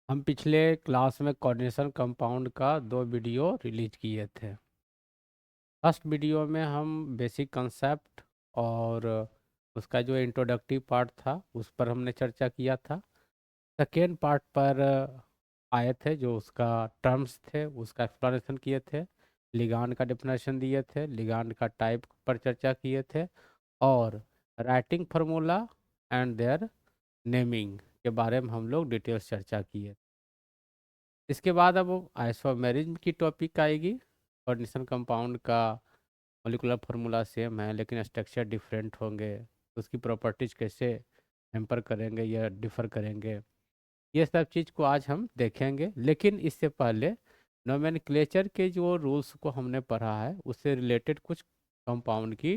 हम पिछले क्लास में कोऑर्डिनेशन कंपाउंड का 2 वीडियो रिलीज किए थे। फर्स्ट वीडियो में हम बेसिक कंसेप्ट और उसका जो इंट्रोडक्टिव पार्ट था उस पर हमने चर्चा किया था। सेकेंड पार्ट पर आए थे, जो उसका टर्म्स थे उसका एक्सप्लेनेशन किए थे, लिगांड का डेफिनेशन दिए थे, लिगांड का टाइप पर चर्चा किए थे और writing formula and their naming के बारे में हम लोग डिटेल्स चर्चा किए। इसके बाद अब आइसोमेरिज्म की टॉपिक आएगी। कोऑर्डिनेशन कंपाउंड का मोलिकुलर फार्मूला सेम है लेकिन स्ट्रक्चर डिफरेंट होंगे, उसकी प्रॉपर्टीज कैसे हैम्पर करेंगे या डिफर करेंगे, ये सब चीज़ को आज हम देखेंगे। लेकिन इससे पहले नोमेनक्लेचर के जो रूल्स को हमने पढ़ा है उससे रिलेटेड कुछ कंपाउंड की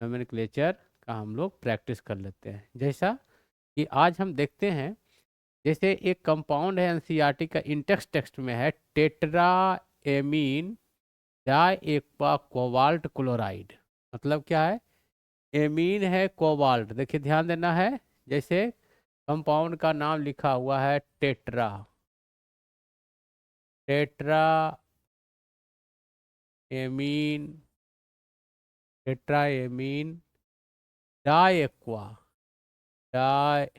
नोमेनक्लेचर का हम लोग प्रैक्टिस कर लेते हैं। जैसा कि आज हम देखते हैं, जैसे एक कंपाउंड है एनसीईआरटी का इंडेक्स टेक्स्ट में है tetra amine diaqua cobalt chloride. मतलब क्या है? एमीन है, कोबाल्ट, देखिए ध्यान देना है। जैसे कंपाउंड का नाम लिखा हुआ है tetra, tetra amine, tetra amine diaqua, diaqua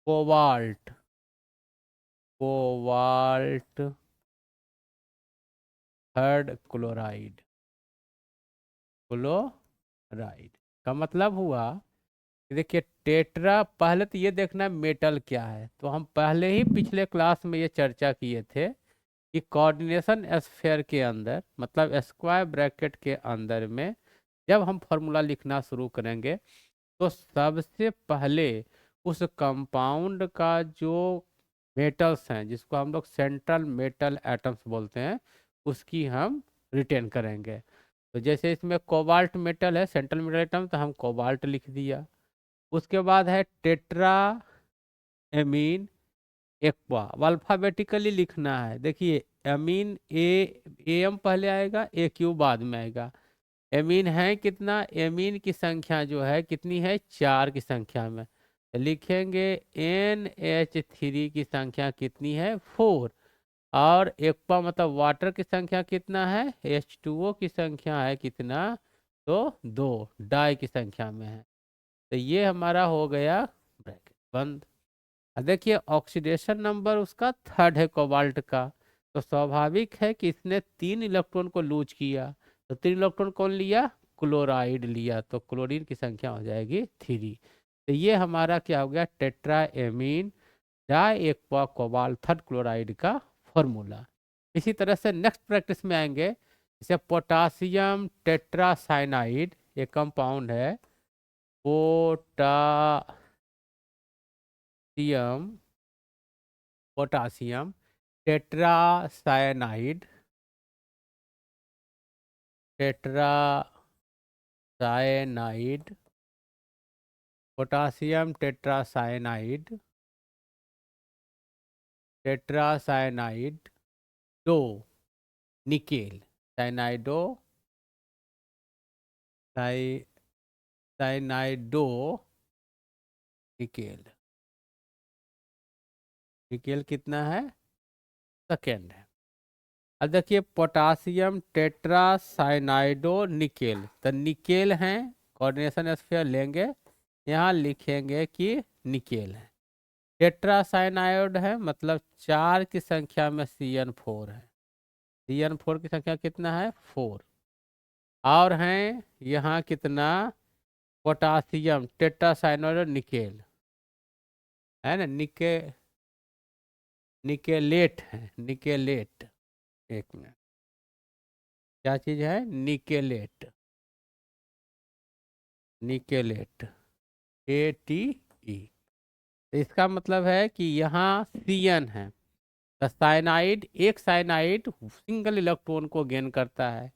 cobalt, cobalt third chloride, chloride का मतलब हुआ कि देखिए टेट्रा, पहले तो ये देखना मेटल क्या है। तो हम पहले ही पिछले क्लास में ये चर्चा किए थे कि कोऑर्डिनेशन स्फीयर के अंदर, मतलब स्क्वायर ब्रैकेट के अंदर में जब हम फॉर्मूला लिखना शुरू करेंगे तो सबसे पहले उस कंपाउंड का जो मेटल्स हैं जिसको हम लोग सेंट्रल मेटल एटम्स बोलते हैं उसकी हम रिटेन करेंगे। तो जैसे इसमें कोबाल्ट मेटल है सेंट्रल मेटल एटम, तो हम कोबाल्ट लिख दिया। उसके बाद है टेट्रा एमीन एक्वा, अब अल्फाबेटिकली लिखना है। देखिए एमीन ए एम पहले आएगा, ए क्यू बाद में आएगा। एमीन है कितना? एमीन की संख्या जो है कितनी है? 4 की संख्या में। तो लिखेंगे NH3 की संख्या कितनी है? 4। और एक्वा मतलब वाटर की संख्या कितना है? H2O की संख्या है कितना? तो 2, डाई की संख्या में है। तो ये हमारा हो गया ब्रैकेट बंद। अब देखिए ऑक्सीडेशन नंबर उसका थर्ड है कोबाल्ट का, तो स्वाभाविक है कि इसने 3 इलेक्ट्रॉन को लूज किया। तो 3 इलेक्ट्रॉन कौन लिया? क्लोराइड लिया, तो क्लोरीन की संख्या हो जाएगी 3। तो ये हमारा क्या हो गया? Tetra amine diaqua cobalt third chloride का फॉर्मूला। इसी तरह से नेक्स्ट प्रैक्टिस में आएंगे, जैसे पोटासियम टेट्रासाइनाइड, ये कंपाउंड है पोटासियम, पोटासियम टेट्रासाइनाइड, टेट्रासाइनाइड, पोटासियम टेट्रासाइनाइड, टेट्रासाइनाइड दो निकेल, साइनाइडो साइ साइनाइडो निकेल। निकेल कितना है? सेकेंड है। अब देखिए पोटासियम टेट्रासाइनाइडो निकेल, तो निकेल है, कोऑर्डिनेशन स्फीयर लेंगे, यहाँ लिखेंगे कि निकेल है। टेट्रासाइनाइड है मतलब 4 की संख्या में CN4 है। CN4 की संख्या कितना है? 4। और हैं यहाँ कितना? पोटासियम टेट्रासाइनाइड निकेल है ना, निकेलेट है, निकेलेट। एक मिनट, क्या चीज है? निकेलेट, निकेलेट, ATE। इसका मतलब है कि यहाँ CN है, तो साइनाइड, एक साइनाइड सिंगल इलेक्ट्रॉन को गेन करता है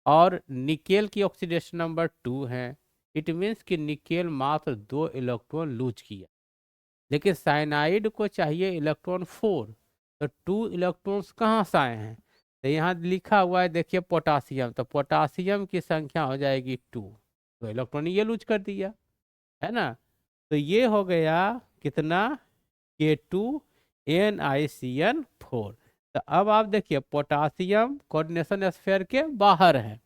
और निकेल की ऑक्सीडेशन नंबर 2 है। इट मीन्स कि निकेल मात्र 2 इलेक्ट्रॉन लूज किया, लेकिन साइनाइड को चाहिए इलेक्ट्रॉन 4। तो 2 इलेक्ट्रॉन्स कहाँ से आए हैं? तो यहाँ लिखा हुआ है देखिए पोटासियम, तो पोटासियम की संख्या हो जाएगी 2, तो इलेक्ट्रॉन ये लूज कर दिया, है ना। तो ये हो गया कितना? K2NiCN4। तो अब आप देखिए पोटासियम कोऑर्डिनेशन स्फीयर के बाहर है,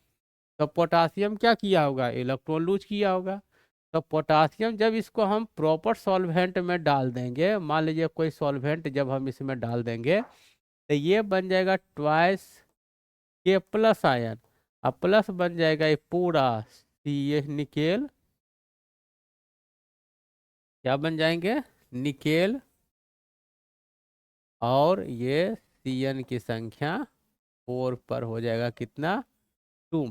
तो पोटासियम क्या किया होगा, इलेक्ट्रॉन लूज किया होगा। तो पोटासियम जब इसको हम प्रॉपर सॉल्वेंट में डाल देंगे, मान लीजिए कोई सॉल्वेंट जब हम इसमें डाल देंगे, तो ये बन जाएगा ट्वाइस के प्लस आयन, और प्लस बन जाएगा ये पूरा सी, ये निकेल, क्या बन जाएंगे, निकेल, और ये सी की संख्या 4 पर हो जाएगा कितना, 2 -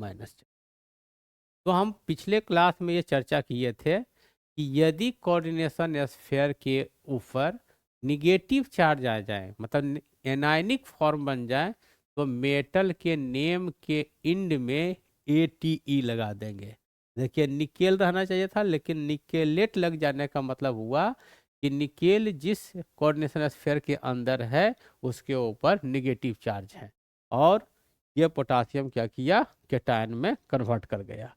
तो हम पिछले क्लास में ये चर्चा किए थे कि यदि कोऑर्डिनेशन स्फीयर के ऊपर निगेटिव चार्ज आ जाए, मतलब एनायनिक फॉर्म बन जाए, तो मेटल के नेम के इंड में ATE लगा देंगे। देखिए निकेल रहना चाहिए था, लेकिन निकेलेट लग जाने का मतलब हुआ कि निकेल जिस कोऑर्डिनेशन स्फीयर के अंदर है उसके ऊपर निगेटिव चार्ज है, और ये पोटासियम क्या किया, केटायन में कन्वर्ट कर गया।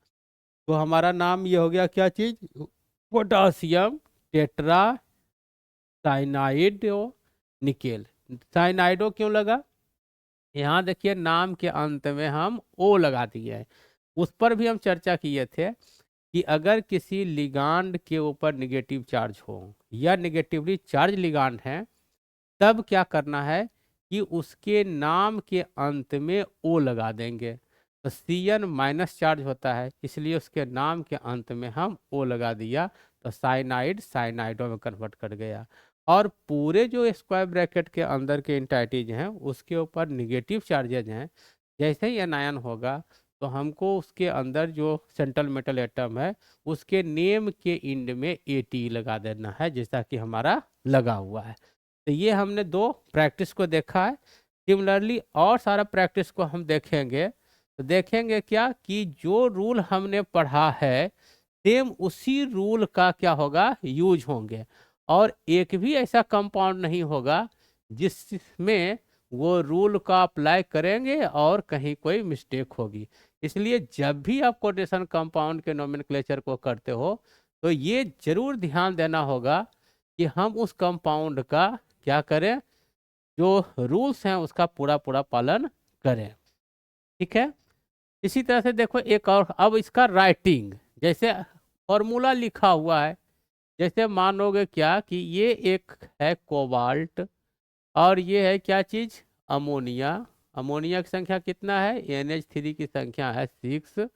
तो हमारा नाम ये हो गया क्या चीज, पोटासियम टेट्रा साइनाइडो निकेल। साइनाइडो क्यों लगा, यहाँ देखिए नाम के अंत में हम ओ लगा दिए हैं। उस पर भी हम चर्चा किए थे कि अगर किसी लिगांड के ऊपर निगेटिव चार्ज हो या निगेटिवली चार्ज लिगांड है, तब क्या करना है कि उसके नाम के अंत में ओ लगा देंगे। तो Cn माइनस चार्ज होता है, इसलिए उसके नाम के अंत में हम ओ लगा दिया, तो साइनाइड साइनाइडो में कन्वर्ट कर गया। और पूरे जो स्क्वायर ब्रैकेट के अंदर के इंटाइटीज हैं उसके ऊपर निगेटिव चार्जेज हैं, जैसे ही एनायन होगा तो हमको उसके अंदर जो सेंट्रल मेटल एटम है उसके नेम के इंड में AT लगा देना है, जैसा कि हमारा लगा हुआ है। तो ये हमने दो प्रैक्टिस को देखा है। सिमिलरली और सारा प्रैक्टिस को हम देखेंगे, तो देखेंगे क्या कि जो रूल हमने पढ़ा है सेम उसी रूल का क्या होगा, यूज होंगे, और एक भी ऐसा कंपाउंड नहीं होगा जिसमें वो रूल का अप्लाई करेंगे और कहीं कोई मिस्टेक होगी। इसलिए जब भी आप कोटेशन कंपाउंड के नोमेनक्लेचर को करते हो तो ये जरूर ध्यान देना होगा कि हम उस कंपाउंड का क्या करें, जो रूल्स हैं उसका पूरा पूरा पालन करें। ठीक है, इसी तरह से देखो एक और, अब इसका राइटिंग, जैसे फॉर्मूला लिखा हुआ है, जैसे मानोगे क्या कि ये एक है कोबाल्ट, और ये है क्या चीज, अमोनिया। अमोनिया की संख्या कितना है, NH3 की संख्या है 6,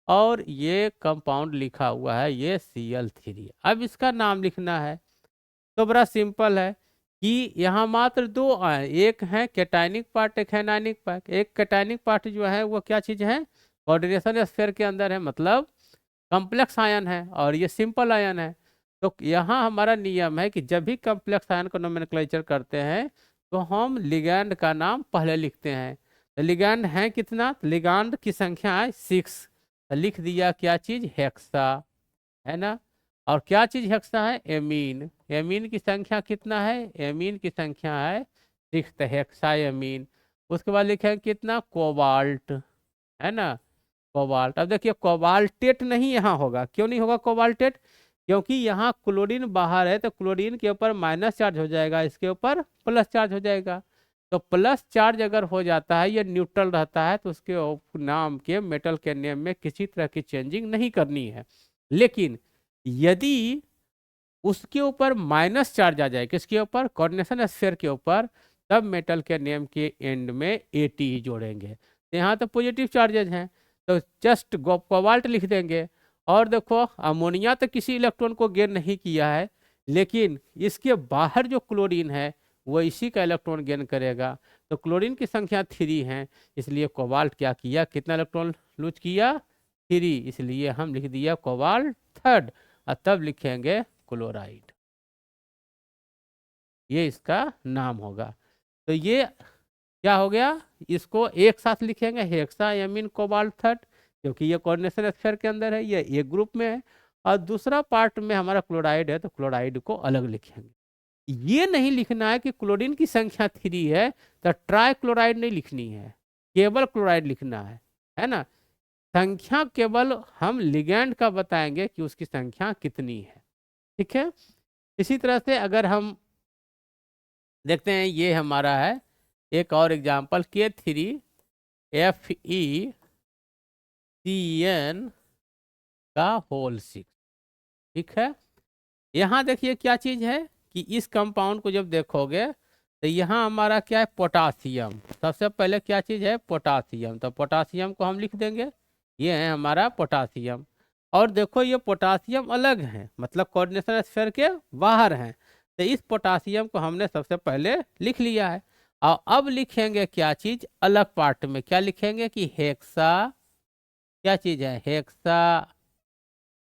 और ये कंपाउंड लिखा हुआ है ये Cl3। अब इसका नाम लिखना है, तो बड़ा सिंपल है कि यहाँ मात्र दो आयन, एक है कैटायनिक पार्ट, एक है एनायनिक पार्ट। एक कैटायनिक पार्ट जो है वो क्या चीज है, कोऑर्डिनेशन स्फीयर के अंदर है, मतलब कॉम्प्लेक्स आयन है, और ये सिंपल आयन है। तो यहाँ हमारा नियम है कि जब भी कॉम्प्लेक्स आयन को नोमेनक्लेचर करते हैं तो हम लिगैंड का नाम पहले लिखते हैं। तो लिगैंड है कितना, लिगैंड की संख्या है 6, तो लिख दिया क्या चीज, हेक्सा, है ना। और क्या चीज हेक्सा है, एमीन। एमीन की संख्या कितना है, एमीन की संख्या है 6, तो हेक्सा एमीन। उसके बाद लिखे कितना, कोबाल्ट, है ना, कोबाल्ट। अब देखिए कोबाल्टेट नहीं यहाँ होगा, क्यों नहीं होगा कोबाल्टेट, क्योंकि यहाँ क्लोरीन बाहर है, तो क्लोरीन के ऊपर माइनस चार्ज हो जाएगा, इसके ऊपर प्लस चार्ज हो जाएगा। तो प्लस चार्ज अगर हो जाता है, ये न्यूट्रल रहता है, तो उसके नाम के मेटल के नेम में किसी तरह की चेंजिंग नहीं करनी है। लेकिन यदि उसके ऊपर माइनस चार्ज आ जाए, किसके ऊपर, कोऑर्डिनेशन स्फीयर के ऊपर, तब मेटल के नेम के एंड में AT जोड़ेंगे। तो यहाँ तो पॉजिटिव चार्जेज हैं, तो जस्ट कोबाल्ट लिख देंगे। और देखो अमोनिया तो किसी इलेक्ट्रॉन को गेन नहीं किया है, लेकिन इसके बाहर जो क्लोरीन है वो इसी का इलेक्ट्रॉन गेन करेगा। तो क्लोरीन की संख्या 3 है, इसलिए कोबाल्ट क्या किया, कितना इलेक्ट्रॉन लूज किया, 3, इसलिए हम लिख दिया कोबाल्ट थर्ड, और तब लिखेंगे क्लोराइड, ये इसका नाम होगा। तो ये क्या हो गया, इसको एक साथ लिखेंगे, हेक्सा एमीन कोबाल्ट थर्ड, क्योंकि ये कोऑर्डिनेशन स्फीयर के अंदर है, ये एक ग्रुप में है। और दूसरा पार्ट में हमारा क्लोराइड है, तो क्लोराइड को अलग लिखेंगे। ये नहीं लिखना है कि क्लोरीन की संख्या 3 है तो ट्राई क्लोराइड नहीं लिखनी है, केवल क्लोराइड लिखना है ना। संख्या केवल हम लिगैंड का बताएंगे कि उसकी संख्या कितनी है। ठीक है, इसी तरह से अगर हम देखते हैं, ये हमारा है एक और एग्जाम्पल, K3FeCN का होल 6। ठीक है, यहाँ देखिए क्या चीज है कि इस कंपाउंड को जब देखोगे तो यहाँ हमारा क्या है, पोटासियम। सबसे पहले क्या चीज है, पोटासियम। तो पोटासियम को हम लिख देंगे, ये है हमारा पोटासियम। और देखो ये पोटासियम अलग है, मतलब कोऑर्डिनेशन स्फीयर के बाहर हैं। तो इस पोटासियम को हमने सबसे पहले लिख लिया है। और अब लिखेंगे क्या चीज अलग पार्ट में, क्या लिखेंगे कि हेक्सा, क्या चीज है, हेक्सा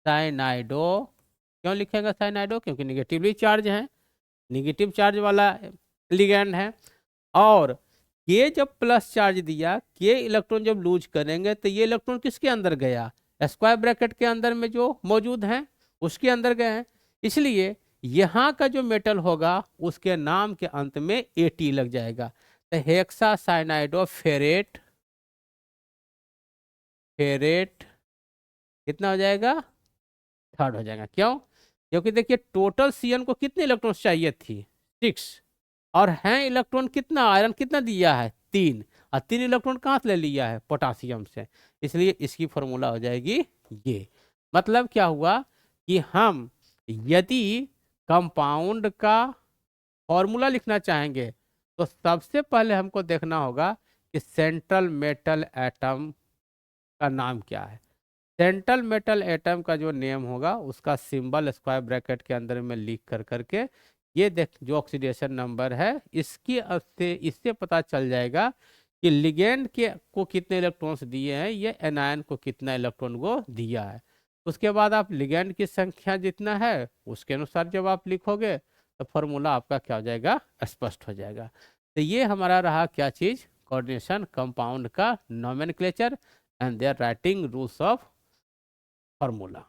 साइनाइडो। क्यों लिखेंगे साइनाइडो, क्योंकि निगेटिवली चार्ज है, निगेटिव चार्ज वाला लिगैंड है। और के जब प्लस चार्ज दिया, के इलेक्ट्रॉन जब लूज करेंगे तो ये इलेक्ट्रॉन किसके अंदर गया, स्क्वायर ब्रैकेट के अंदर में जो मौजूद है उसके अंदर गए हैं। इसलिए यहाँ का जो मेटल होगा उसके नाम के अंत में AT लग जाएगा। तो हेक्सा साइनाइडो फेरेट, फेरेट कितना हो जाएगा, थर्ड हो जाएगा। क्यों, क्योंकि देखिए टोटल CN को कितने इलेक्ट्रॉन चाहिए थी, 6, और है इलेक्ट्रॉन कितना, आयरन कितना दिया है, 3, और 3 इलेक्ट्रॉन कहाँ से ले लिया है, पोटासियम से। इसलिए इसकी फॉर्मूला हो जाएगी ये। मतलब क्या हुआ कि हम यदि कंपाउंड का फॉर्मूला लिखना चाहेंगे तो सबसे पहले हमको देखना होगा कि सेंट्रल मेटल एटम का नाम क्या है। सेंट्रल मेटल एटम का जो नेम होगा उसका सिंबल स्क्वायर ब्रैकेट के अंदर में लिख कर करके, ये देख जो ऑक्सीडेशन नंबर है इसकी से इससे पता चल जाएगा कि लिगेंड के को कितने इलेक्ट्रॉन्स दिए हैं, ये एनायन को कितना इलेक्ट्रॉन को दिया है। उसके बाद आप लिगेंड की संख्या जितना है उसके अनुसार जब आप लिखोगे तो फॉर्मूला आपका क्या हो जाएगा, स्पष्ट हो जाएगा। तो ये हमारा रहा क्या चीज, कोऑर्डिनेशन कंपाउंड का nomenclature and there writing rules of formula.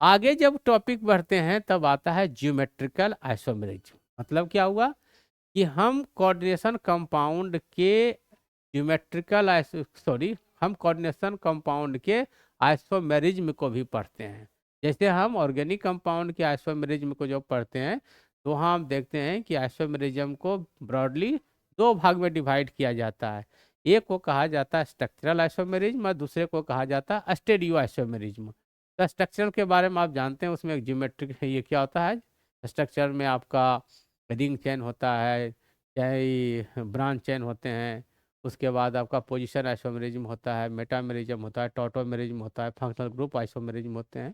आगे जब टॉपिक बढ़ते हैं तब आता है ज्योमेट्रिकल आइसोमेरिज्म। मतलब क्या हुआ कि हम कोऑर्डिनेशन कंपाउंड के ज्योमेट्रिकल सॉरी हम कोऑर्डिनेशन कंपाउंड के आइसोमेरिज्म को भी पढ़ते हैं। जैसे हम ऑर्गेनिक कंपाउंड के आइसोमेरिज्म को जब पढ़ते हैं तो वहाँ हम देखते हैं कि आइसोमेरिज्म को ब्रॉडली 2 भाग में डिवाइड किया जाता है। एक को कहा जाता है स्ट्रक्चरल आइसोमेरिज्म और दूसरे को कहा जाता है स्टेरियो आइसोमेरिज्म। तो स्ट्रक्चर के बारे में आप जानते हैं, उसमें एक ज्योमेट्रिक ये क्या होता है, स्ट्रक्चर में आपका रिंग चेन होता है, चाहे ब्रांच चेन होते हैं। उसके बाद आपका पोजीशन आइसोमेरिज्म होता है, मेटामेरिज्म होता है, टॉटोमेरिज्म होता है, फंक्शनल ग्रुप आइसोमेरिज्म होते हैं।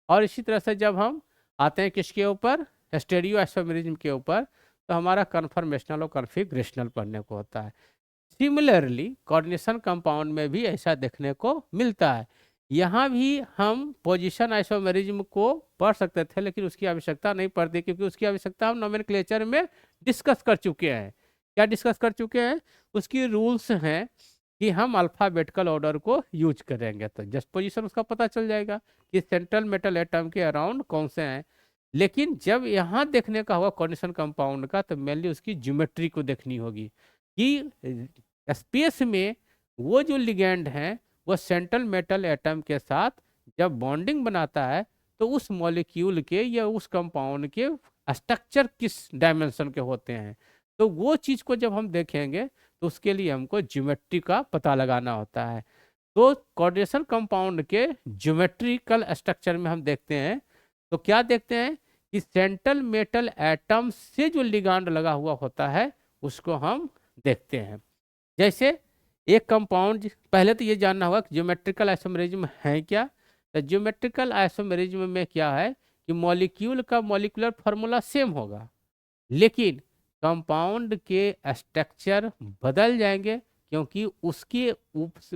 और इसी तरह से जब हम आते हैं किसके ऊपर, स्टेरियो आइसोमेरिज्म के ऊपर, तो हमारा कन्फर्मेशनल और कन्फिग्रेशनल पढ़ने को होता है। सिमिलरली कोऑर्डिनेशन कंपाउंड में भी ऐसा देखने को मिलता है। यहाँ भी हम पोजीशन आइसोमेरिज्म को पढ़ सकते थे लेकिन उसकी आवश्यकता नहीं पड़ती, क्योंकि उसकी आवश्यकता हम नोमेनक्लेचर में डिस्कस कर चुके हैं। क्या डिस्कस कर चुके हैं, उसकी रूल्स हैं कि हम अल्फाबेटिकल ऑर्डर को यूज करेंगे तो जस्ट पोजीशन उसका पता चल जाएगा कि सेंट्रल मेटल एटम के अराउंड कौन से हैं। लेकिन जब यहाँ देखने का होगा कोऑर्डिनेशन कंपाउंड का तो मेनली उसकी ज्योमेट्री को देखनी होगी कि स्पेस में वो जो लिगेंड है वो सेंट्रल मेटल एटम के साथ जब बॉन्डिंग बनाता है तो उस मॉलिक्यूल के या उस कंपाउंड के स्ट्रक्चर किस डायमेंशन के होते हैं। तो वो चीज़ को जब हम देखेंगे तो उसके लिए हमको ज्योमेट्री का पता लगाना होता है। तो कोऑर्डिनेशन कंपाउंड के ज्योमेट्रिकल स्ट्रक्चर में हम देखते हैं तो क्या देखते हैं कि सेंट्रल मेटल एटम से जो लिगांड लगा हुआ होता है उसको हम देखते हैं। जैसे एक कंपाउंड, पहले तो ये जानना होगा कि ज्योमेट्रिकल आइसोमेरिज्म है क्या। तो ज्योमेट्रिकल आइसोमेरिज्म में क्या है कि मॉलिक्यूल का मॉलिक्यूलर फार्मूला सेम होगा लेकिन कंपाउंड के स्ट्रक्चर बदल जाएंगे, क्योंकि उसके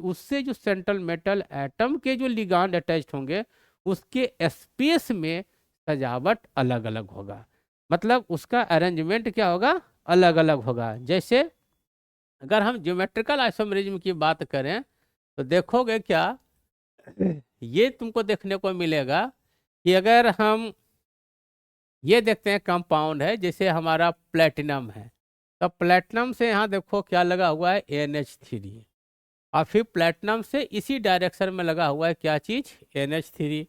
उससे जो सेंट्रल मेटल एटम के जो लिगांड अटैच्ड होंगे उसके स्पेस में सजावट अलग अलग होगा। मतलब उसका अरेंजमेंट क्या होगा, अलग अलग होगा। जैसे अगर हम ज्योमेट्रिकल आइसोमेरिज्म की बात करें तो देखोगे क्या, ये तुमको देखने को मिलेगा कि अगर हम ये देखते हैं कंपाउंड है जैसे हमारा प्लेटिनम है, तो प्लेटिनम से यहाँ देखो क्या लगा हुआ है, NH3। और फिर प्लेटिनम से इसी डायरेक्शन में लगा हुआ है क्या चीज़, NH3।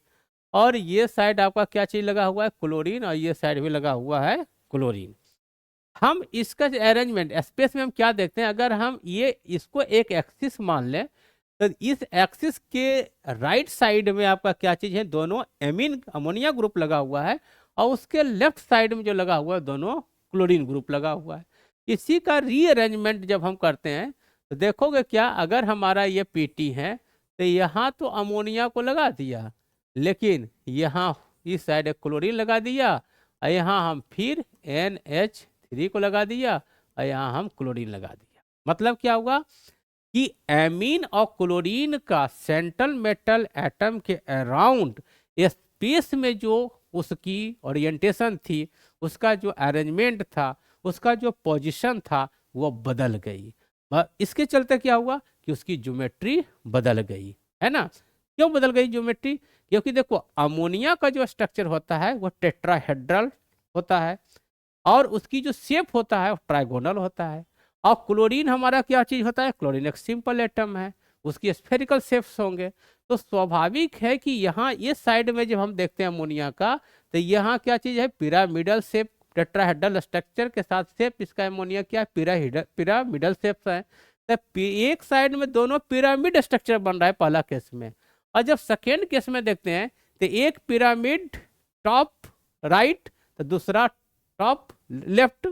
और ये साइड आपका क्या चीज़ लगा हुआ है, क्लोरीन, और ये साइड भी लगा हुआ है क्लोरीन। हम इसका अरेंजमेंट स्पेस में हम क्या देखते हैं, अगर हम ये इसको एक एक्सिस मान लें तो इस एक्सिस के राइट साइड में आपका क्या चीज है, दोनों एमीन अमोनिया ग्रुप लगा हुआ है, और उसके लेफ्ट साइड में जो लगा हुआ है दोनों क्लोरीन ग्रुप लगा हुआ है। इसी का रीअरेंजमेंट जब हम करते हैं तो देखोगे क्या, अगर हमारा ये पीटी है तो यहाँ तो अमोनिया को लगा दिया, लेकिन यहाँ इस साइड एक क्लोरीन लगा दिया, और यहाँ हम फिर NH3 को लगा दिया, और यहाँ हम क्लोरीन लगा दिया। मतलब क्या हुआ कि एमीन और क्लोरीन का सेंट्रल मेटल एटम के अराउंड स्पेस में जो उसकी ओरिएंटेशन थी, उसका जो अरेंजमेंट था, उसका जो पोजीशन था, वो बदल गई। इसके चलते क्या हुआ कि उसकी ज्योमेट्री बदल गई, है ना। क्यों बदल गई ज्योमेट्री? क्योंकि देखो अमोनिया का जो स्ट्रक्चर होता है वो टेट्राहेड्रल होता है, और उसकी जो शेप होता है वो ट्राइगोनल होता है। और क्लोरीन हमारा क्या चीज होता है, क्लोरीन एक सिंपल एटम है, उसकी स्फेरिकल शेप्स होंगे। तो स्वाभाविक है कि यहाँ इस साइड में जब हम देखते हैं अमोनिया का, तो यहाँ क्या चीज है, पिरामिडल शेप, टेट्राहेड्रल स्ट्रक्चर के साथ शेप इसका अमोनिया क्या है, पिरामिडल शेप है। तो एक साइड में दोनों पिरामिड स्ट्रक्चर बन रहा है पहला केस में, और जब सेकेंड केस में देखते हैं तो एक पिरामिड टॉप राइट, तो दूसरा टॉप लेफ्ट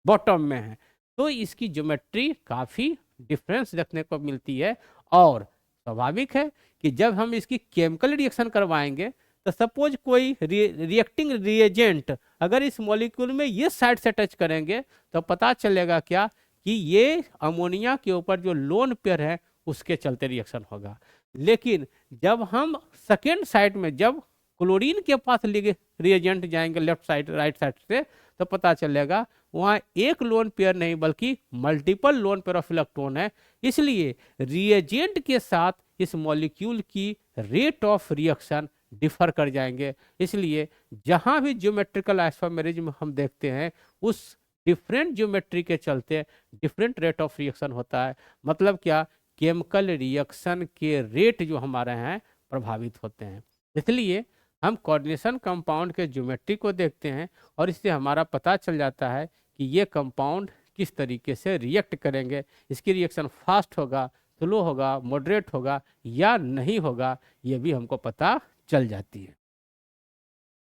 बॉटम में है। तो इसकी ज्योमेट्री काफ़ी डिफरेंस देखने को मिलती है। और स्वाभाविक है कि जब हम इसकी केमिकल रिएक्शन करवाएंगे तो सपोज कोई रिएक्टिंग रिएजेंट अगर इस मॉलिक्यूल में ये साइड से टच करेंगे तो पता चलेगा क्या कि ये अमोनिया के ऊपर जो लोन पेयर है उसके चलते रिएक्शन होगा। लेकिन जब हम सेकेंड साइड में जब क्लोरीन के पास रिएजेंट जाएंगे लेफ्ट साइड राइट साइड से, तो पता चलेगा वहाँ एक लोन पेयर नहीं बल्कि multiple lone pair of electron है। इसलिए रिएजेंट के साथ इस मॉलिक्यूल की रेट ऑफ रिएक्शन डिफर कर जाएंगे। इसलिए जहाँ भी ज्योमेट्रिकल आइसोमेरिज्म हम देखते हैं उस डिफरेंट ज्योमेट्री के चलते डिफरेंट रेट ऑफ रिएक्शन होता है। मतलब क्या, केमिकल रिएक्शन के रेट जो हमारे हैं प्रभावित होते हैं। इसलिए हम कोऑर्डिनेशन कंपाउंड के ज्योमेट्री को देखते हैं और इससे हमारा पता चल जाता है कि ये कंपाउंड किस तरीके से रिएक्ट करेंगे, इसकी रिएक्शन फास्ट होगा, स्लो होगा, मॉडरेट होगा या नहीं होगा, ये भी हमको पता चल जाती है।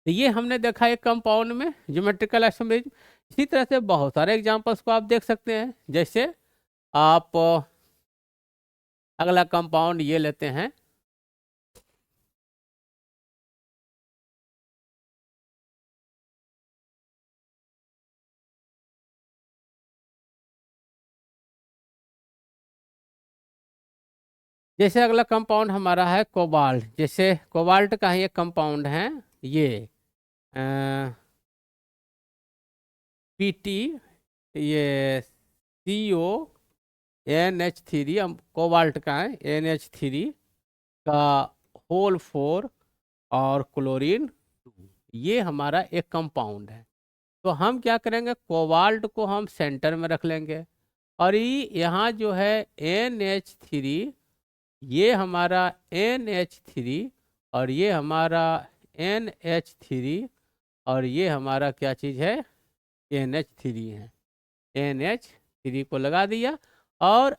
तो ये हमने देखा एक कंपाउंड में ज्योमेट्रिकल आइसोमेरिज्म। इसी तरह से बहुत सारे एग्जांपल्स को आप देख सकते हैं। जैसे आप अगला कंपाउंड ये लेते हैं, जैसे अगला कंपाउंड हमारा है कोबाल्ट। जैसे कोबाल्ट का ही एक कंपाउंड है ये पीटी, ये CONH3 हम कोबाल्ट का है, NH3 का होल 4 और क्लोरीन 2, ये हमारा एक कंपाउंड है। तो हम क्या करेंगे, कोबाल्ट को हम सेंटर में रख लेंगे, और ये यहाँ जो है NH3, ये हमारा NH3, और ये हमारा NH3, और ये हमारा क्या चीज़ है, NH3 है। NH3 को लगा दिया, और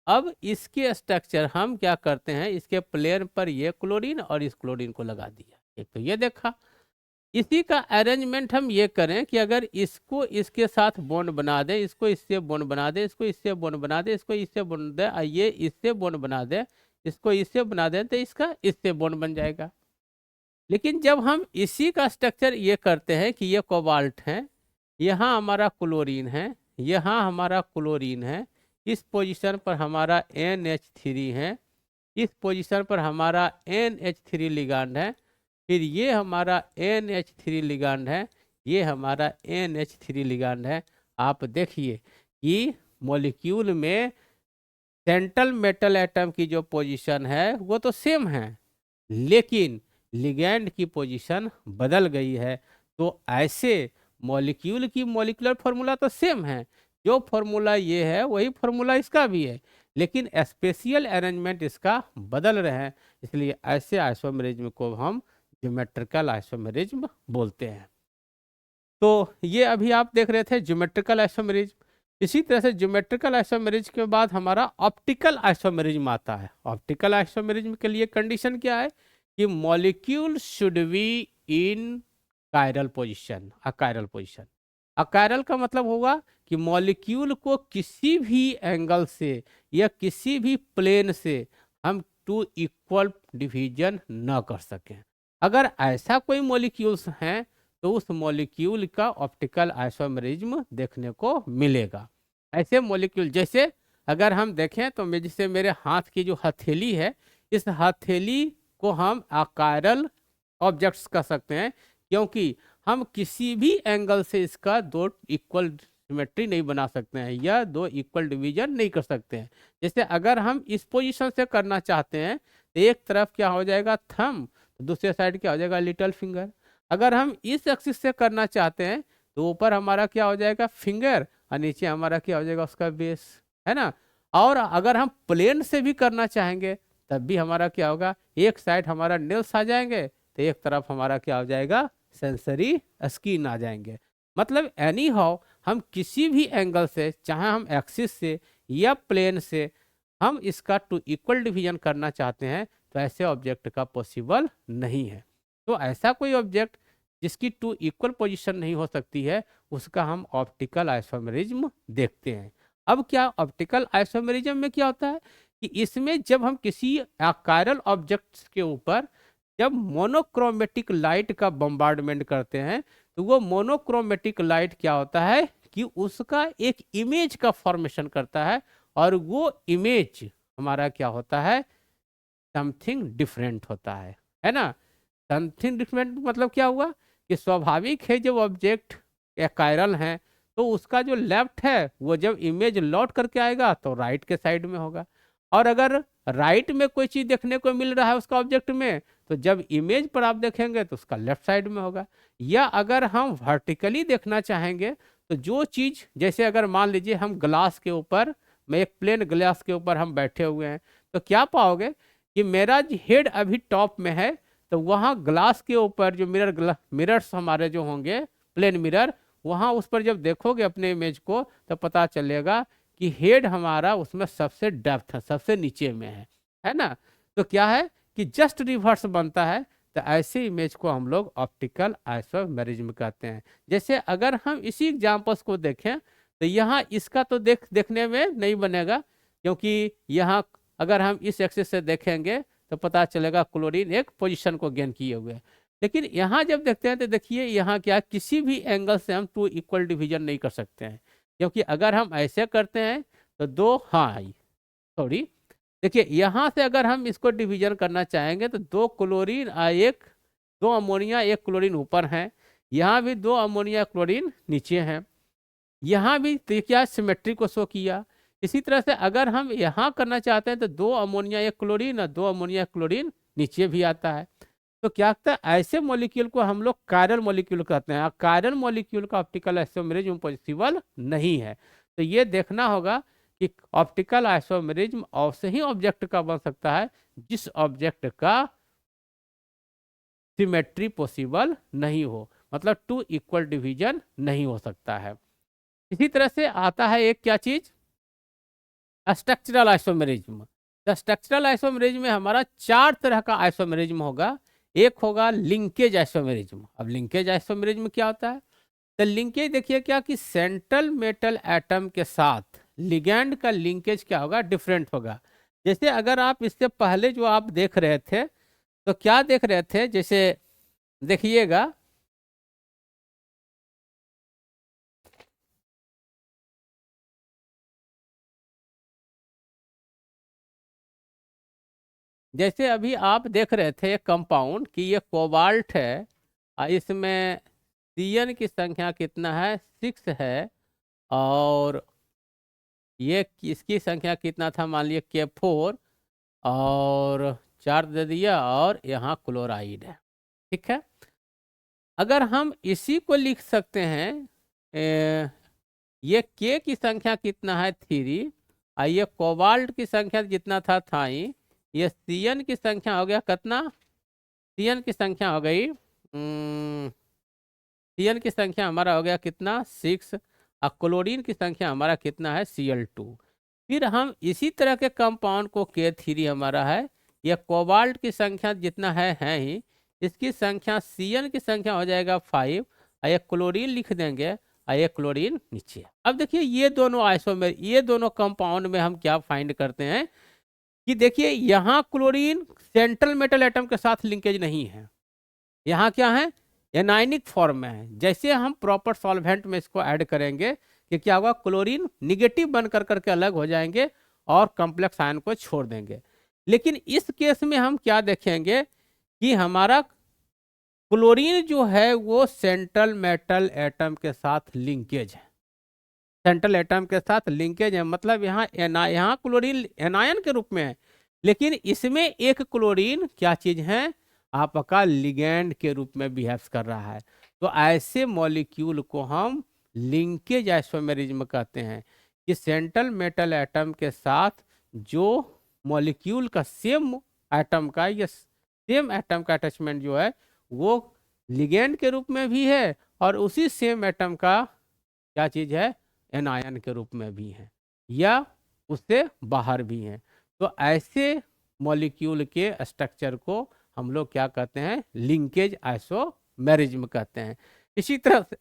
अब इसके स्ट्रक्चर हम क्या करते हैं, इसके प्लेन पर ये क्लोरीन और इस क्लोरीन को लगा दिया। एक तो ये देखा। इसी का अरेंजमेंट हम ये करें कि अगर इसको इसके साथ बॉन्ड बना दे, इसको इससे बॉन्ड बना दे, इसको इससे बॉन्ड बना दे, इसको इससे बॉन्ड दे, ये इससे बॉन्ड बना दे, इसको इससे बना दें, तो इसका इससे बॉन्ड बन जाएगा। लेकिन जब हम इसी का स्ट्रक्चर ये करते हैं कि ये कोबाल्ट है, यहाँ हमारा क्लोरीन है, यहाँ हमारा क्लोरीन है, इस पोजीशन पर हमारा NH3 है, इस पोजीशन पर हमारा NH3 लिगांड है, फिर ये हमारा NH3 लिगांड है, ये हमारा NH3 लिगांड है। आप देखिए कि मॉलिक्यूल में सेंट्रल मेटल एटम की जो पोजीशन है वो तो सेम है, लेकिन लिगैंड की पोजीशन बदल गई है। तो ऐसे मॉलिक्यूल की मॉलिक्यूलर फार्मूला तो सेम है, जो फार्मूला ये है वही फार्मूला इसका भी है, लेकिन स्पेशियल अरेंजमेंट इसका बदल रहे हैं। इसलिए ऐसे आइसोमेरिज्म को हम ज्योमेट्रिकल आइसोमेरिज्म बोलते हैं। तो ये अभी आप देख रहे थे ज्योमेट्रिकल आइसोमेरिज्म। इसी तरह से ज्योमेट्रिकल आइसोमेरिज्म के बाद हमारा ऑप्टिकल आइसोमेरिज्म आता है। ऑप्टिकल आइसोमेरिज्म के लिए कंडीशन क्या है कि molecule should be in chiral position, achiral position. Achiral का मतलब होगा कि मॉलिक्यूल को किसी भी एंगल से या किसी भी प्लेन से हम टू इक्वल डिवीजन न कर सकें। अगर ऐसा कोई मॉलिक्यूल्स हैं तो उस मॉलिक्यूल का ऑप्टिकल आइसोमेरिज्म देखने को मिलेगा। ऐसे मॉलिक्यूल जैसे अगर हम देखें तो जैसे मेरे हाथ की जो हथेली है, इस हथेली को हम अकायरल ऑब्जेक्ट्स कह सकते हैं, क्योंकि हम किसी भी एंगल से इसका दो इक्वल सिमेट्री नहीं बना सकते हैं या दो इक्वल डिवीजन नहीं कर सकते हैं। जैसे अगर हम इस पोजीशन से करना चाहते हैं तो एक तरफ क्या हो जाएगा थंब, दूसरे साइड क्या हो जाएगा लिटिल फिंगर। अगर हम इस एक्सिस से करना चाहते हैं तो ऊपर हमारा क्या हो जाएगा फिंगर और नीचे हमारा क्या हो जाएगा उसका बेस, है ना। और अगर हम प्लेन से भी करना चाहेंगे तब भी हमारा क्या होगा, एक साइड हमारा नेल्स आ जाएंगे तो एक तरफ हमारा क्या हो जाएगा सेंसरी स्किन आ जाएंगे। मतलब एनी हाउ हम किसी भी एंगल से, चाहे हम एक्सिस से या प्लेन से, हम इसका टू इक्वल डिवीजन करना चाहते हैं तो ऐसे ऑब्जेक्ट का पॉसिबल नहीं है। तो ऐसा कोई ऑब्जेक्ट जिसकी टू इक्वल पोजीशन नहीं हो सकती है उसका हम ऑप्टिकल आइसोमेरिज्म देखते हैं। अब क्या ऑप्टिकल आइसोमेरिज्म में क्या होता है कि इसमें जब हम किसी अकायरल ऑब्जेक्ट के ऊपर जब मोनोक्रोमेटिक लाइट का बम्बार्डमेंट करते हैं तो वो मोनोक्रोमेटिक लाइट क्या होता है कि उसका एक इमेज का फॉर्मेशन करता है और वो इमेज हमारा क्या होता है, समथिंग डिफरेंट होता है ना। समथिंग डिफरेंट मतलब क्या हुआ कि स्वाभाविक है जब ऑब्जेक्ट कायरल है तो उसका जो लेफ्ट है वो जब इमेज लौट करके आएगा तो राइट के साइड में होगा, और अगर राइट में कोई चीज देखने को मिल रहा है उसका ऑब्जेक्ट में तो जब इमेज पर आप देखेंगे तो उसका लेफ्ट साइड में होगा। या अगर हम वर्टिकली देखना चाहेंगे तो जो चीज जैसे अगर मान लीजिए हम ग्लास के ऊपर, मैं एक प्लेन ग्लास के ऊपर हम बैठे हुए हैं तो क्या पाओगे कि मेरा हेड अभी टॉप में है तो वहाँ ग्लास के ऊपर जो मिरर्स हमारे जो होंगे प्लेन मिरर, वहाँ उस पर जब देखोगे अपने इमेज को तो पता चलेगा कि हेड हमारा उसमें सबसे डेप्थ है, सबसे नीचे में है ना। तो क्या है कि जस्ट रिवर्स बनता है। तो ऐसे इमेज को हम लोग ऑप्टिकल आइसोमेरिज्म कहते हैं। जैसे अगर हम इसी एग्जांपल्स को देखें तो यहाँ इसका तो देखने में नहीं बनेगा, क्योंकि यहाँ अगर हम इस एक्सिस से देखेंगे तो पता चलेगा क्लोरीन एक पोजीशन को गेन किए हुए। लेकिन यहाँ जब देखते हैं तो देखिए यहाँ क्या किसी भी एंगल से हम टू इक्वल डिवीजन नहीं कर सकते हैं, क्योंकि अगर हम ऐसे करते हैं तो दो, हाँ सॉरी, देखिए यहाँ से अगर हम इसको डिवीजन करना चाहेंगे तो दो क्लोरीन एक, दो अमोनिया एक क्लोरीन ऊपर है, यहाँ भी दो अमोनिया क्लोरीन नीचे हैं, यहाँ भी तो क्या सिमेट्री को शो किया। इसी तरह से अगर हम यहाँ करना चाहते हैं तो दो अमोनिया एक क्लोरीन और दो अमोनिया क्लोरीन नीचे भी आता है। तो क्या होता है ऐसे मॉलिक्यूल को हम लोग कायरल मॉलिक्यूल कहते हैं। कायरल मॉलिक्यूल का ऑप्टिकल आइसोमेरिज्म पॉसिबल नहीं है। तो ये देखना होगा कि ऑप्टिकल आइसोमेरिज्म ऐसे ही ऑब्जेक्ट का बन सकता है जिस ऑब्जेक्ट का सिमेट्री पॉसिबल नहीं हो, मतलब टू इक्वल डिवीजन नहीं हो सकता है। इसी तरह से आता है एक क्या चीज, structural isomerism. The structural isomerism में हमारा चार तरह का आइसोमेरिज्म होगा। एक होगा लिंकेज आइसोमेरिज्म। अब लिंकेज आइसोमेरिज्म क्या होता है, तो लिंकेज देखिए क्या कि सेंट्रल मेटल एटम के साथ लिगैंड का लिंकेज क्या होगा, डिफरेंट होगा। जैसे अगर आप इससे पहले जो आप देख रहे थे तो क्या देख रहे थे, जैसे देखिएगा जैसे अभी आप देख रहे थे कंपाउंड कि ये कोबाल्ट है, इसमें सीएन की संख्या कितना है, 6 है, और ये इसकी संख्या कितना था, मान लिया K4, और 4 दे दिया, और यहाँ क्लोराइड है। ठीक है, अगर हम इसी को लिख सकते हैं, ये K की संख्या कितना है 3, और ये कोबाल्ट की संख्या जितना था थाई, ये सीएन की संख्या हो गया कितना, सीएन की संख्या हो गई Cn की संख्या हमारा हो गया कितना 6, और क्लोरीन की संख्या हमारा कितना है Cl2। फिर हम इसी तरह के कंपाउंड को K3 हमारा है, यह कोबाल्ट की संख्या जितना है ही, इसकी संख्या Cn की संख्या हो जाएगा 5, और ये क्लोरीन लिख देंगे, और ये क्लोरीन नीचे। अब देखिए ये दोनों आइसोमेर, ये दोनों कंपाउंड में हम क्या फाइंड करते हैं कि देखिए यहाँ क्लोरीन सेंट्रल मेटल एटम के साथ लिंकेज नहीं है, यहाँ क्या है एनायनिक फॉर्म में है। जैसे हम प्रॉपर सॉल्वेंट में इसको ऐड करेंगे कि क्या होगा, क्लोरीन निगेटिव बन कर करके अलग हो जाएंगे और कॉम्प्लेक्स आयन को छोड़ देंगे। लेकिन इस केस में हम क्या देखेंगे कि हमारा क्लोरीन जो है वो सेंट्रल मेटल एटम के साथ लिंकेज है, सेंट्रल एटम के साथ लिंकेज है, मतलब यहाँ क्लोरीन एनायन के रूप में है, लेकिन इसमें एक क्लोरीन क्या चीज है, आपका लिगैंड के रूप में बिहेव कर रहा है। तो ऐसे मॉलिक्यूल को हम लिंकेज आइसोमेरिज्म कहते हैं कि सेंट्रल मेटल एटम के साथ जो मॉलिक्यूल का सेम एटम का या सेम एटम का अटैचमेंट जो है वो लिगैंड के रूप में भी है, और उसी सेम एटम का क्या चीज है एनायन के रूप में भी है, या उससे बाहर भी है। तो ऐसे मॉलिक्यूल के स्ट्रक्चर को हम लोग क्या कहते हैं, लिंकेज आइसोमेरिज्म कहते हैं। इसी तरह से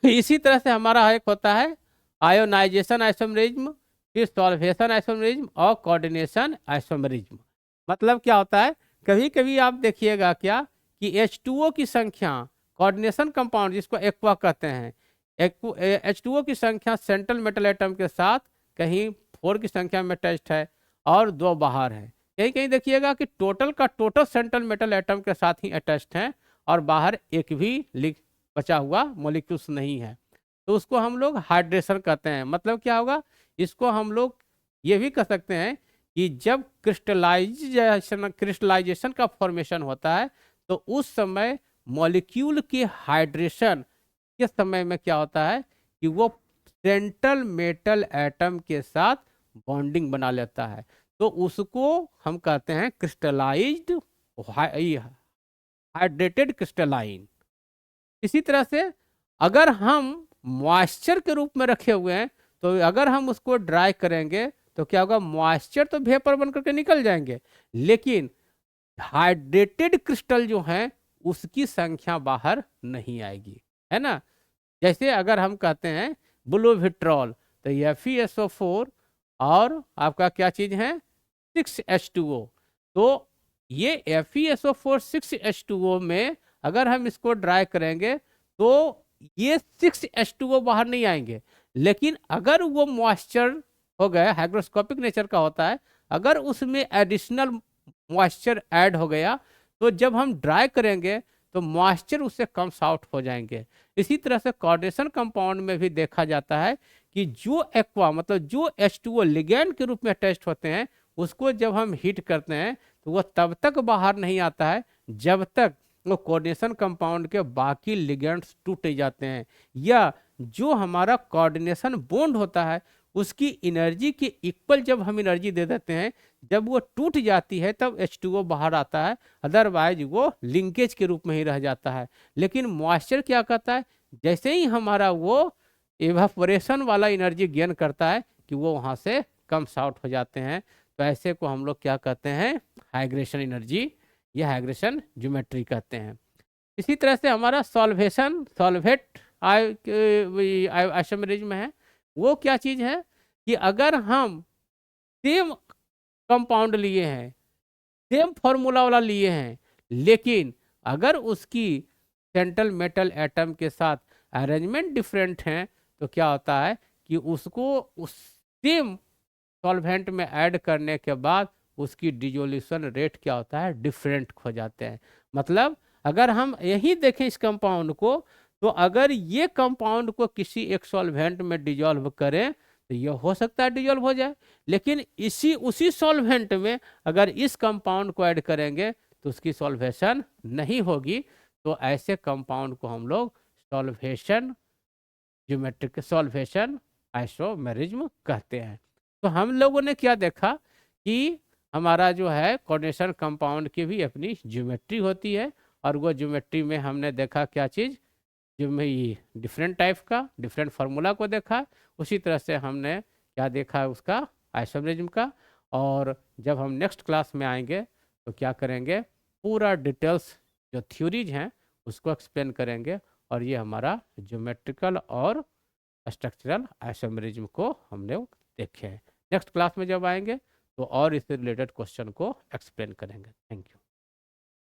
इसी तरह से हमारा एक होता है आयोनाइजेशन आइसोमेरिज्म, फिर सॉल्वेशन आइसोमेरिज्म और कोऑर्डिनेशन आइसोमेरिज्म। मतलब क्या होता है, कभी कभी आप देखिएगा क्या कि H2O की संख्या कोऑर्डिनेशन कंपाउंड जिसको एक्वा कहते हैं, H2O की संख्या सेंट्रल मेटल एटम के साथ कहीं 4 की संख्या में अटैच्ड है और 2 बाहर है। कहीं कहीं देखिएगा कि टोटल का टोटल सेंट्रल मेटल एटम के साथ ही अटैच्ड है और बाहर एक भी बचा हुआ मॉलिक्यूल्स नहीं है। तो उसको हम लोग हाइड्रेशन कहते हैं। मतलब क्या होगा, इसको हम लोग ये भी कह सकते हैं कि जब क्रिस्टलाइजेशन का फॉर्मेशन होता है तो उस समय मॉलिक्यूल की हाइड्रेशन के समय में क्या होता है कि वो सेंट्रल मेटल एटम के साथ बॉन्डिंग बना लेता है, तो उसको हम कहते हैं क्रिस्टलाइज्ड हाइड्रेटेड क्रिस्टलाइन। इसी तरह से अगर हम मॉइस्चर के रूप में रखे हुए हैं तो अगर हम उसको ड्राई करेंगे तो क्या होगा, मॉइस्चर तो वेपर बन करके निकल जाएंगे, लेकिन हाइड्रेटेड क्रिस्टल जो हैं उसकी संख्या बाहर नहीं आएगी, है ना। जैसे अगर हम कहते हैं ब्लू विट्रॉल तो FeSO4 और आपका क्या चीज है 6H2O। तो ये FeSO4 6H2O में अगर हम इसको ड्राई करेंगे तो ये 6H2O बाहर नहीं आएंगे, लेकिन अगर वो मॉइस्चर हो गया, हाइग्रोस्कोपिक नेचर का होता है, अगर उसमें एडिशनल मॉइस्चर ऐड हो गया तो जब हम ड्राई करेंगे तो मॉइस्चर उससे कम आउट हो जाएंगे। इसी तरह से कोऑर्डिनेशन कंपाउंड में भी देखा जाता है कि जो एक्वा मतलब जो H2O लिगैंड के रूप में अटैच्ड होते हैं उसको जब हम हीट करते हैं तो वह तब तक बाहर नहीं आता है जब तक वो कोऑर्डिनेशन कंपाउंड के बाकी लिगेंड्स टूट जाते हैं, या जो हमारा कोऑर्डिनेशन बॉन्ड होता है उसकी एनर्जी के इक्वल जब हम एनर्जी दे देते हैं, जब वो टूट जाती है तब H2O बाहर आता है, अदरवाइज वो लिंकेज के रूप में ही रह जाता है। लेकिन मॉइस्चर क्या कहता है, जैसे ही हमारा वो इवापोरेशन वाला एनर्जी गेन करता है कि वो वहाँ से कम आउट हो जाते हैं। तो ऐसे को हम लोग क्या कहते हैं, हाइग्रेशन एनर्जी या हाइग्रेशन ज्योमेट्री कहते हैं। इसी तरह से हमारा सॉल्वेट आइसोमेरिज्म है। वो क्या चीज है कि अगर हम सेम कंपाउंड लिए हैं, सेम फॉर्मूला वाला लिए हैं, लेकिन अगर उसकी सेंट्रल मेटल एटम के साथ अरेंजमेंट डिफरेंट हैं तो क्या होता है कि उसको उस सेम सॉल्वेंट में ऐड करने के बाद उसकी डिजोल्यूशन रेट क्या होता है, डिफरेंट हो जाते हैं। मतलब अगर हम यही देखें इस कंपाउंड को, तो अगर ये कंपाउंड को किसी एक सॉल्वेंट में डिजोल्व करें तो ये हो सकता है डिजोल्व हो जाए, लेकिन उसी सॉल्वेंट में अगर इस कंपाउंड को ऐड करेंगे तो उसकी सॉल्वेशन नहीं होगी। तो ऐसे कंपाउंड को हम लोग सॉल्वेशन ज्योमेट्रिक सॉल्वेशन आइसोमेरिज्म कहते हैं। तो हम लोगों ने क्या देखा कि हमारा जो है कोऑर्डिनेशन कंपाउंड की भी अपनी ज्योमेट्री होती है और वो ज्योमेट्री में हमने देखा क्या चीज़, जो में ये डिफरेंट टाइप का डिफरेंट फार्मूला को देखा। उसी तरह से हमने क्या देखा उसका आइसोमेरिज्म का। और जब हम नेक्स्ट क्लास में आएंगे तो क्या करेंगे, पूरा डिटेल्स जो थ्योरीज हैं उसको एक्सप्लेन करेंगे। और ये हमारा ज्योमेट्रिकल और स्ट्रक्चरल आइसोमेरिज्म को हमने देखे हैं। नेक्स्ट क्लास में जब आएंगे तो और इससे रिलेटेड क्वेश्चन को एक्सप्लेन करेंगे। Thank you.